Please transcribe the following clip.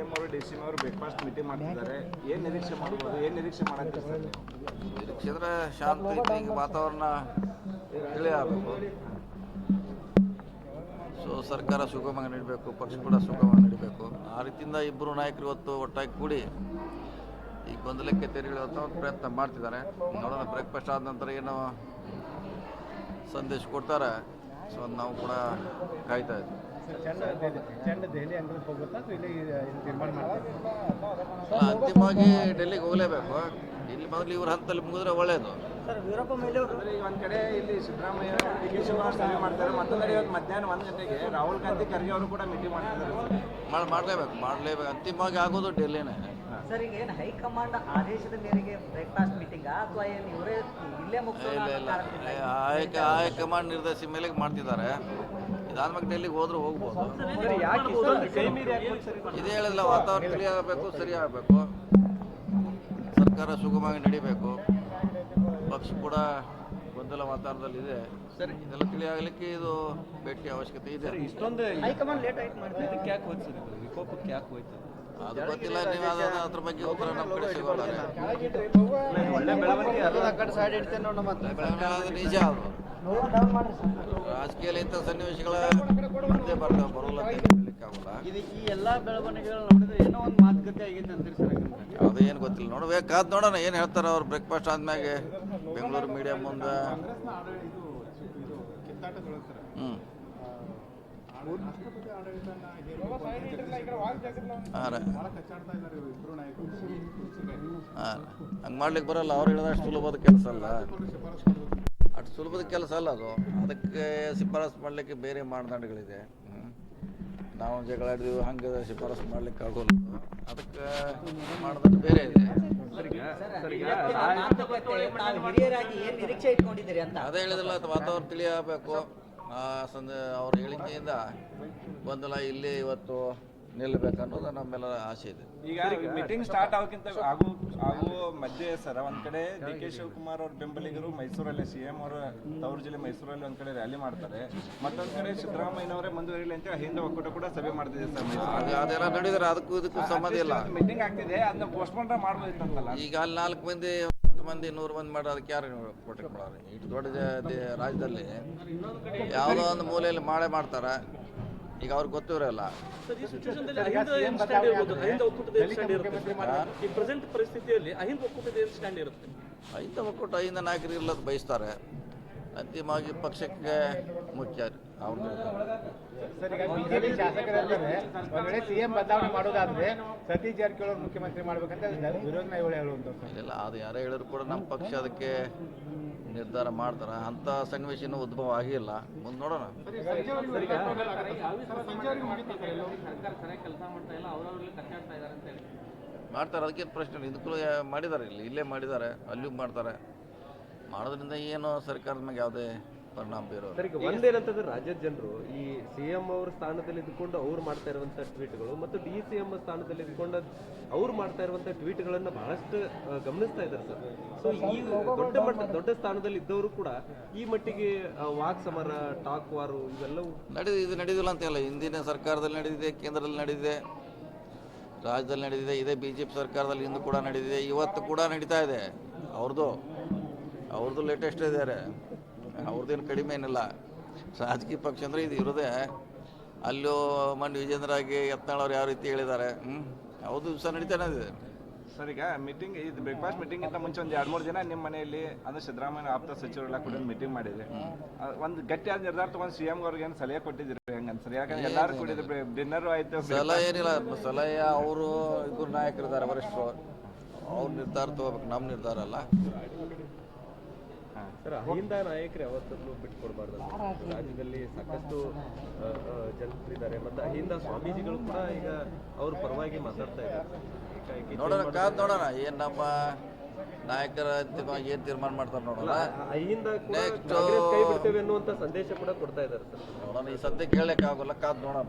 CM ಅವರು DCM ಅವರು breakfast meeting ಮಾಡ್ತಿದ್ದಾರೆ. ಏನು ನಿರೀಕ್ಷೆ ಮಾಡ್ಬೋದು, ಏನು ನಿರೀಕ್ಷೆ ಮಾಡಕ್ಕೆ ನಿರೀಕ್ಷೆ ಅಂದರೆ ಶಾಂತಿ ವಾತಾವರಣ ತಿಳಿ ಆಗಬೇಕು. ಸೊ ಸರ್ಕಾರ ಸುಗಮವಾಗಿ ನಡೀಬೇಕು, ಪಕ್ಷ ಕೂಡ ಸುಗಮವಾಗಿ ನಡೀಬೇಕು. ಆ ರೀತಿಯಿಂದ ಇಬ್ಬರು ನಾಯಕರು ಇವತ್ತು ಒಟ್ಟಾಗಿ ಕೂಡಿ ಈ ಗೊಂದಲಕ್ಕೆ ತೆರೆಯುವಂಥ ಒಂದು ಪ್ರಯತ್ನ ಮಾಡ್ತಿದ್ದಾರೆ. ನೋಡೋಣ ಬ್ರೇಕ್ಫಾಸ್ಟ್ ಆದ ನಂತರ ಏನೋ ಸಂದೇಶ ಕೊಡ್ತಾರೆ. ಸೊ ನಾವು ಕೂಡ ಕಾಯ್ತಾ ಇದ್ದೀವಿ. ಅಂತಿಮವಾಗಿ ಡೆಲ್ಲಿಗೆ ಹೋಗಲೇಬೇಕು. ಇಲ್ಲಿ ಮೊದಲು ಇವ್ರ ಹಂತದಲ್ಲಿ ಮುಗಿದ್ರೆ ಒಳ್ಳೆಯದು. ಒಂದು ಕಡೆ ಇಲ್ಲಿ ಸಿದ್ದರಾಮಯ್ಯ ಸಭೆ ಮಾಡ್ತಾರೆ, ಮತ್ತೊಂದು ಕಡೆ ಇವತ್ತು ಮಧ್ಯಾಹ್ನ 1 ಗಂಟೆಗೆ ರಾಹುಲ್ ಗಾಂಧಿ ಖರ್ಗೆ ಅವರು ಕೂಡ ಮೀಟಿಂಗ್ ಮಾಡ್ತಿದ್ದಾರೆ. ಮಾಡಲೇಬೇಕು. ಅಂತಿಮವಾಗಿ ಆಗೋದು ಡೆಲ್ಲಿನೇ. ಸರ್, ಈಗ ಏನು ಹೈಕಮಾಂಡ್ ಆದೇಶದ ಮೇರೆಗೆ ಬ್ರೇಕ್ಫಾಸ್ಟ್ ಮೀಟಿಂಗ್ ಅಥವಾ ಏನು ಇವರೇ ಇಲ್ಲೇ ಹೈಕಮಾಂಡ್ ನಿರ್ದೇಶಿಸಿದ ಮೇಲೆ ಮಾಡ್ತಿದ್ದಾರೆ. ಇದಾದ್ಮೇಲೆ ಡೆಲ್ಲಿಗೆ ಹೋದ್ರೂ ಹೋಗ್ಬೋದು. ಇದೇ ಹೇಳಿಲ್ಲ, ವಾತಾವರಣ ತಿಳಿಯಾಗಬೇಕು, ಸರಿ ಆಗಬೇಕು, ಸರ್ಕಾರ ಸುಗಮವಾಗಿ ನಡಿಬೇಕು, ಪಕ್ಷ ಕೂಡ ಗೊಂದಲ ವಾತಾವರಣದಲ್ಲಿದೆ. ಸರಿ, ಇದೆಲ್ಲ ತಿಳಿಯಾಗಲಿಕ್ಕೆ ಇದು ಭೇಟಿ ಅವಶ್ಯಕತೆ ಇದೆ. ಇಷ್ಟೊಂದು ಹೈಕಮಾಂಡ್ ಲೇಟ್ ಆಯ್ತು ಮಾಡಿದ್ರೆ ಇದಕ್ಕೆ ಯಾಕೆ ಹೋಯ್ತು ಸರ್? ಇದು ವಿಕೋಪಕ್ಕೆ ಯಾಕೆ ಹೋಯ್ತು ಅದು ಗೊತ್ತಿಲ್ಲ. ನೀವು ಅದ್ರ ಬಗ್ಗೆ ಉತ್ತರ ನಮ್ಮ ಕಡೆ ಸಿಗೋಲ್ಲ. ನಿಜ ಅದು. ರಾಜಕೀಯದಲ್ಲಿ ಇಂಥ ಸನ್ನಿವೇಶಗಳ ಬಂದೇ ಬರ್ತವೆ, ಬರೋಲ್ಲ ಅಂತ ಹೇಳಲಿಕ್ಕಾಗಲ್ಲ. ಈ ಎಲ್ಲ ಬೆಳವಣಿಗೆಗಳು ನೋಡಿದ್ರೆ ಏನೋ ಒಂದು ಮಾತುಕತೆ ಆಗೈತೆ ಅಂತೀರಿ ಸರ್? ಅದೇನು ಗೊತ್ತಿಲ್ಲ, ನೋಡ್ಬೇಕು, ಕಾದ್ ನೋಡೋಣ ಏನು ಹೇಳ್ತಾರೆ ಅವ್ರು. ಬ್ರೇಕ್ಫಾಸ್ಟ್ ಆದ್ಮ್ಯಾಗೆ ಬೆಂಗಳೂರು ಮೀಡಿಯಾ ಮುಂದೆ ಹಂಗೆ ಮಾಡ್ಲಿಕ್ಕೆ ಬರಲ್ಲ. ಅವ್ರು ಹೇಳಿದಷ್ಟು ಸುಲಭದ ಕೆಲಸ ಅಲ್ಲ, ಅಷ್ಟು ಸುಲಭದ ಕೆಲಸ ಅಲ್ಲ ಅದು. ಅದಕ್ಕೆ ಶಿಫಾರಸು ಮಾಡಲಿಕ್ಕೆ ಬೇರೆ ಮಾನದಂಡಗಳಿದೆ. ನಾವು ಜಗಳ ಆಡಿದ್ವಿ, ಹಂಗೆ ಶಿಫಾರಸು ಮಾಡ್ಲಿಕ್ಕೆ ಆಗೋಲ್ಲ. ಅದಕ್ಕೆ ಮಾನದಂಡ ಬೇರೆ ಇದೆ. ಅದೇ ಹೇಳಿದ್ರಲ್ಲ, ವಾತಾವರಣ ತಿಳಿಯಬೇಕು. ಅವ್ರ ಹೇಳಿಕೆಯಿಂದ ಗೊಂದಲ ಇಲ್ಲಿ ಇವತ್ತು ನಿಲ್ಲಬೇಕನ್ನೋದು ನಮ್ಮೆಲ್ಲರ ಆಸೆ ಇದೆ. ಈಗ ಮೀಟಿಂಗ್ ಸ್ಟಾರ್ಟ್ ಆಗೋಕ್ಕಿಂತ ಆಗುವ ಮಧ್ಯೆ ಸರ್, ಒಂದ್ ಕಡೆ ಡಿ ಕೆ ಶಿವಕುಮಾರ್ ಅವ್ರ ಬೆಂಬಲಿಗರು ಮೈಸೂರಲ್ಲಿ ಸಿಎಂ ಅವರ ತವರು ಜಿಲ್ಲೆ ಮೈಸೂರಲ್ಲಿ ಒಂದ್ ಕಡೆ ರ್ಯಾಲಿ ಮಾಡ್ತಾರೆ, ಮತ್ತೊಂದ್ ಕಡೆ ಸಿದ್ದರಾಮಯ್ಯನವರೇ ಮುಂದುವರಿಲಿ ಅಂತ ಹಿಂದೆ ಒಕ್ಕೂಟ ಕೂಡ ಸಭೆ ಮಾಡ್ತಿದೆ ಸರ್. ಅದೆಲ್ಲ ನಡೆದ್ರೆ ಅದಕ್ಕೂ ಇದಕ್ಕೂ ಸಂಬಂಧ ಇಲ್ಲ. ಮೀಟಿಂಗ್ ಆಗ್ತಿದೆ, ಅದನ್ನ ಪೋಸ್ಟ್ಪೋನ್ ಮಾಡ್ಬೋದಿತ್ತಂತಲ್ಲ. ಈಗ ಅಲ್ಲಿ 4 ಮಂದಿ 10 ಮಂದಿ 100 ಮಂದಿ ಮಾಡೋದು ಅದಕ್ಕೆ ಯಾರು ಪ್ರೊಟೆಕ್ಟ್ ಮಾಡೋರು? ಇಷ್ಟು ದೊಡ್ಡ ರಾಜ್ಯದಲ್ಲಿ ಯಾವುದೋ ಒಂದು ಮೂಲೆಯಲ್ಲಿ ಮಾಳೆ ಮಾಡ್ತಾರೆ. ಈಗ ಅವ್ರಿಗೆ ಗೊತ್ತಿರಲ್ಲ. ಅಹಿಂದ ಒಕ್ಕೂಟ ಅಹಿಂದ ನಾಯಕರು ಇಲ್ಲದ ಬಯಸ್ತಾರೆ. ಅಂತಿಮವಾಗಿ ಪಕ್ಷಕ್ಕೆ ಮುಖ್ಯ ಅವ್ರು. ಸಿಎಂ ಬದಲಾವಣೆ ಮಾಡೋದಾದ್ರೆ ಸತೀಶ್ ಜಾರಕಿಹೊಳಿ ಮುಖ್ಯಮಂತ್ರಿ ಮಾಡ್ಬೇಕಂತ ವಿರೋಧ ಇಲ್ಲ, ಅದು ಯಾರೇ ಹೇಳಿದ್ರು ಕೂಡ ನಮ್ಮ ಪಕ್ಷ ಅದಕ್ಕೆ ನಿರ್ಧಾರ ಮಾಡ್ತಾರೆ. ಅಂಥ ಸನ್ನಿವೇಶ ಇನ್ನೂ ಉದ್ಭವ ಆಗಿಲ್ಲ, ಮುಂದೆ ನೋಡೋಣ. ಮಾಡ್ತಾರೆ, ಅದಕ್ಕೇನು ಪ್ರಶ್ನೆ ಇಲ್ಲ. ಇದಕ್ಕೂ ಮಾಡಿದ್ದಾರೆ, ಇಲ್ಲೇ ಮಾಡಿದ್ದಾರೆ, ಅಲ್ಲಿಯೂ ಮಾಡ್ತಾರೆ. ಮಾಡೋದ್ರಿಂದ ಏನು ಸರ್ಕಾರದ ಮೇಲೆ ಯಾವುದೇ ಪರಿಣಾಮ ಬೀರೋದು. ಒಂದೇನಂತಂದ್ರೆ ರಾಜ್ಯದ ಜನರು ಈ ಸಿಎಂ ಅವ್ರ ಸ್ಥಾನದಲ್ಲಿ ಇದ್ಕೊಂಡು ಅವ್ರು ಮಾಡ್ತಾ ಇರುವಂತ ಟ್ವೀಟ್ಗಳು ಮತ್ತು DCM ಸ್ಥಾನದಲ್ಲಿ ಇದ್ಕೊಂಡು ಅವ್ರು ಮಾಡ್ತಾ ಇರುವಂತ ಟ್ವೀಟ್ಗಳನ್ನ ಬಹಳಷ್ಟು ಗಮನಿಸ್ತಾ ಇದ್ದಾರೆ ಸರ್. ಸೊ ಈ ದೊಡ್ಡ ಸ್ಥಾನದಲ್ಲಿ ಇದ್ದವರು ಕೂಡ ಈ ಮಟ್ಟಿಗೆ ವಾಕ್ ಸಮರ, ಟಾಕ್ ವಾರು ಇವೆಲ್ಲವೂ ಇದು ನಡೆದಿಲ್ಲ ಅಂತ ಹೇಳ. ಹಿಂದಿನ ಸರ್ಕಾರದಲ್ಲಿ ನಡೆದಿದೆ, ಕೇಂದ್ರದಲ್ಲಿ ನಡೆದಿದೆ, ರಾಜ್ಯದಲ್ಲಿ ನಡೆದಿದೆ, ಇದೇ BJP ಸರ್ಕಾರದಲ್ಲಿ ಇಂದು ಕೂಡ ನಡೆದಿದೆ, ಇವತ್ತು ಕೂಡ ನಡೀತಾ ಇದೆ. ಅವ್ರದ್ದು ಲೇಟೆಸ್ಟ್ ಇದ್ದಾರೆ, ಅವ್ರದ್ದೇನು ಕಡಿಮೆ ಏನಿಲ್ಲ. ರಾಜಕೀಯ ಪಕ್ಷ ಅಂದರೆ ಇದು ಇರೋದೇ. ಅಲ್ಲೂ ಮಂಡ್ಯ ವಿಜೇಂದ್ರಾಗಿ ಯತ್ನಾಳ್ ಅವ್ರು ಯಾವ ರೀತಿ ಹೇಳಿದ್ದಾರೆ, ಯಾವುದು ದಿವಸ ನಡೀತಾನೆ ಇದೆ. ಸರ್, ಈಗ ಮೀಟಿಂಗ್ ಇದು ಬ್ರೇಕ್ಫಾಸ್ಟ್ ಮೀಟಿಂಗ್ ಅಂತ ಮುಂಚೆ ಒಂದು 2-3 ಜನ ನಿಮ್ಮ ಮನೆಯಲ್ಲಿ ಅಂದ್ರೆ ಸಿದ್ದರಾಮಯ್ಯ ಆಪ್ತ ಸಚಿವರೆಲ್ಲ ಕೂಡ ಮೀಟಿಂಗ್ ಮಾಡಿದೆ. ಒಂದು ಗಟ್ಟಿಯಾದ ನಿರ್ಧಾರ ತಗೊಂಡು ಸಿಎಂ ಅವ್ರಿಗೆ ಏನು ಸಲಹೆ ಕೊಟ್ಟಿದ್ರಿ ಹೆಂಗೆ ಅನ್ಸರಿ? ಯಾಕಂದ್ರೆ ಎಲ್ಲರೂ ಕೂಡಿದ್ರು, ಡಿನ್ನರು ಆಯ್ತು. ಸಲಹೆ ಏನಿಲ್ಲ, ಸಲಹೆ ಅವರು ಇಬ್ಬರು ನಾಯಕರಿದ್ದಾರೆ, ವರಿಷ್ಠರು, ಅವ್ರ ನಿರ್ಧಾರ ತಗೋಬೇಕು, ನಮ್ಮ ನಿರ್ಧಾರ ಅಲ್ಲ. ಸರ್, ಅಹಿಂದ ನಾಯಕರು ಯಾವತ್ತೂ ಬಿಟ್ಕೊಡ್ಬಾರ್ದು. ರಾಜ್ಯದಲ್ಲಿ ಸಾಕಷ್ಟು ಜನರಿದ್ದಾರೆ ಮತ್ತು ಅಹಿಂದ ಸ್ವಾಮೀಜಿಗಳು ಕೂಡ ಈಗ ಅವ್ರ ಪರವಾಗಿ ಮಾತಾಡ್ತಾ ಇದ್ದಾರೆ. ನೋಡೋಣ ಏನು ನಮ್ಮ ನಾಯಕರ ಏನು ತೀರ್ಮಾನ ಮಾಡ್ತಾರೆ ನೋಡೋಣ. ಅಹಿಂದ ಕೈ ಬಿಡ್ತೇವೆ ಅನ್ನುವಂಥ ಸಂದೇಶ ಕೂಡ ಕೊಡ್ತಾ ಇದ್ದಾರೆ ಸರ್. ನೋಡೋಣ, ಈ ಸದ್ಯಕ್ಕೆ ಹೇಳಕ್ಕಾಗಲ್ಲ, ಕಾದ್ ನೋಡೋಣ.